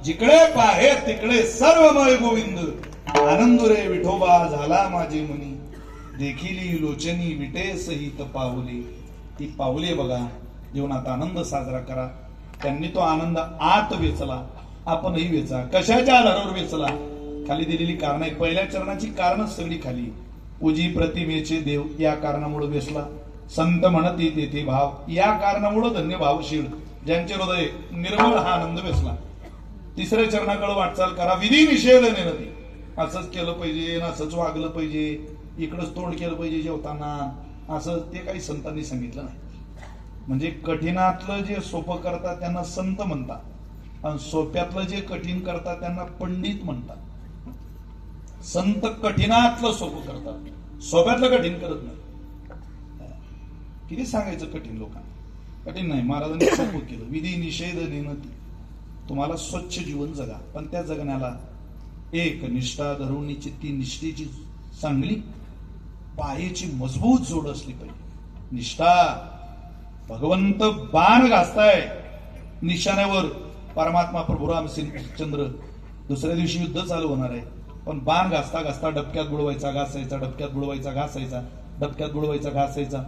जिकडे पाहे तिकडे सर्वमय गोविंद, आनंद रे विठोबा झाला माझे मनी, देखिली लोचनी विटे सहित पाऊले. ती पाऊले बघा, जीवनात आनंद साजरा करा. त्यांनी तो आनंद आत वेचला, आपणही वेचा. कशाच्या आधारावर वेचला? खाली दिलेली कारण आहे. पहिल्या चरणाची कारण सगळी खाली. पूजी प्रतिमेचे देव या कारणामुळे वेचला. संत म्हणती तेथे भाव या कारणामुळे धन्य भावशील ज्यांचे हृदय निर्मळ हा आनंद वेचला. तिसऱ्या चरणाकडे वाटचाल करा. विधी निषेध नेनती. असंच केलं पाहिजे, असंच वागलं पाहिजे, इकडंच तोंड केलं पाहिजे जेवताना, असं ते काही संतांनी सांगितलं नाही. म्हणजे कठीणातलं जे सोपं करतात त्यांना संत म्हणतात, आणि सोप्यातलं जे कठीण करतात त्यांना पंडित म्हणतात. संत कठीणातलं सोपं करतात, सोप्यातलं कठीण करत नाही. किती सांगायचं कठीण लोकांना? कठीण नाही, महाराजांनी सोपं केलं. विधी निषेध नेनती. तुम्हाला स्वच्छ जीवन जगा, पण त्या जगण्याला एक निष्ठा धरून चित्ती निष्ठेची चांगली पायाची मजबूत जोड असली पाहिजे. निष्ठा. भगवंत बाण घासताय निशाण्यावर. परमात्मा प्रभू रामचंद्र दुसऱ्या दिवशी युद्ध चालू होणार आहे, पण बाण घासता घासता डबक्यात बुडवायचा घासायचा, डबक्यात बुडवायचा घासायचा, डबक्यात बुडवायचा घासायचा.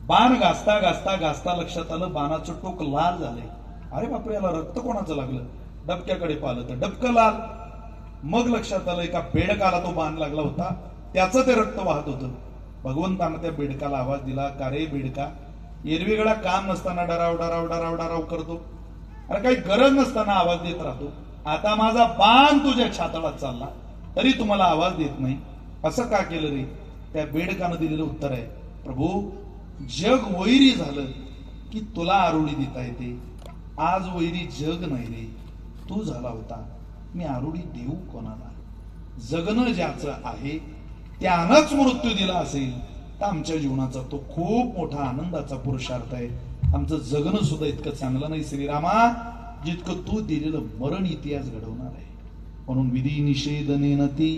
बाण घासता घासता घासता लक्षात आलं बाणाचं टोक लाल झालंय. अरे बापरे, याला रक्त कोणाचं लागलं? डबक्याकडे पाहिलं तर डबकं लाल. मग लक्षात आलं एका बेडकाला तो बाण लागला होता, त्याचं ते रक्त वाहत होतं. भगवंतानं त्या बेडकाला आवाज दिला, का रे बेडका, एरवीगळा काम नसताना डराव डराव डराव डराव करतो, अरे काही गरज नसताना आवाज देत राहतो. आता माझा बाण तुझ्या छातडात चालला तरी तुम्हाला आवाज देत नाही, असं का केलं रे? त्या बेडकानं दिलेलं उत्तर आहे, प्रभू जग वैरी झालं की तुला आरुडी देता येते. आज वैरी जग नाही रे, तू झाला होता. मी आरुडी देऊ कोणाला? जगणं ज्याचं आहे त्यानंच मृत्यू दिला असेल तर आमच्या जीवनाचा तो खूप मोठा आनंदाचा पुरुषार्थ आहे. आमचं जगणं सुद्धा इतकं चांगलं नाही श्रीरामा, जितकं तू दिलेलं मरण इतिहास घडवणार आहे. म्हणून विधी निषेध नेनती,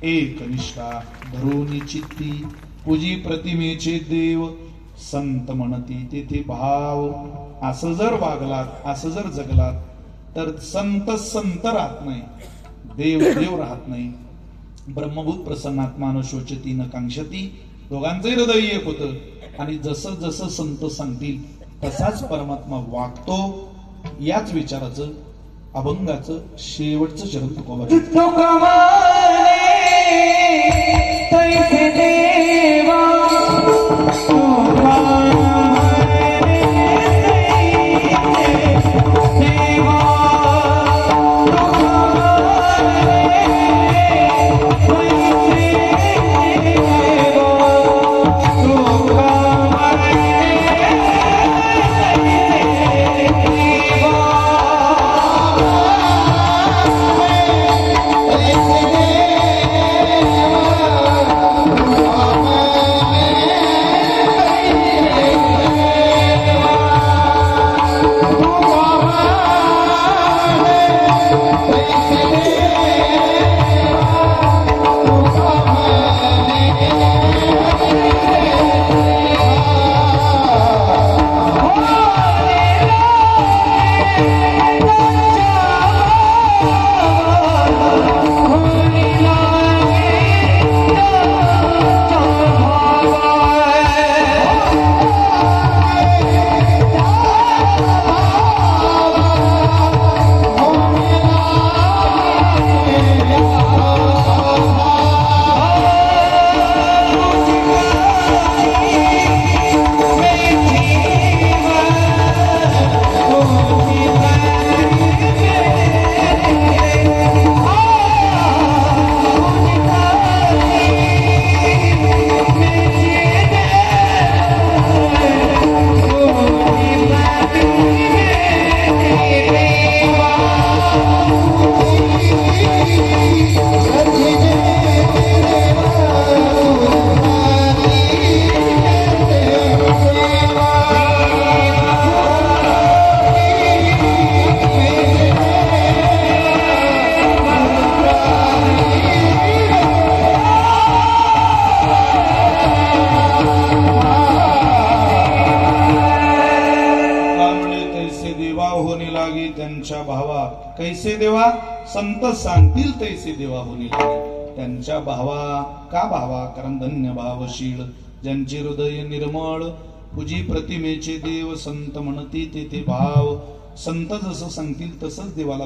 एक निष्ठा धरून चित्ती, पूजी प्रतिमेचे देव, संत म्हणती तेथे भाव. असं जर वागलात, असं जर जगलात तर संत संत राहत नाही, देव देव राहत नाही. ब्रह्मभूत प्रसन्नात्मान शोचती न कांक्षती. दोघांचंही हृदय एक होतं, आणि जसं जसं संत सांगतील तसाच परमात्मा वागतो. याच विचाराचं अभंगाचं शेवटचं चरण तुकोबा. कैसे देवा संत सांगतील तैसे देवा होणे त्यांच्या भावा का भावा कारण धन्य भावशील ज्यांचे हृदय निर्मळ पूजी प्रतिमेचे देव संत म्हणती ते भाव संत जसं सांगतील तसंच देवाला